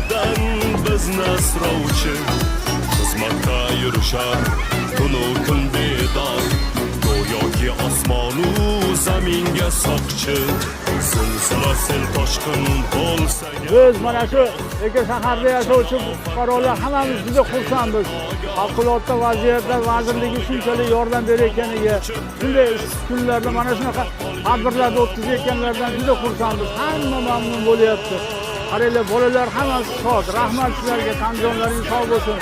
Xalqdan bizni asrovchi xizmatda yurishar tunu kun bedor go'yoki osmonu zaminga soqchi zilzila sel toshqin bo'lsa biz mana shu Eka shaharda yashovchi fuqarolar hammamiz juda xursandmiz. Favqulodda vaziyatlar vazirligi shunchalik yordam berayotganiga, shunday kunlarda mana shunaqa tadbirlarda o'tkazayotganlardan juda xursandmiz. Hamma mamnun bo'lyapti. Qaranglar, bolalar hammasi shod. Rahmat sizlarga, qanjonlaringiz sog' bo'lsin.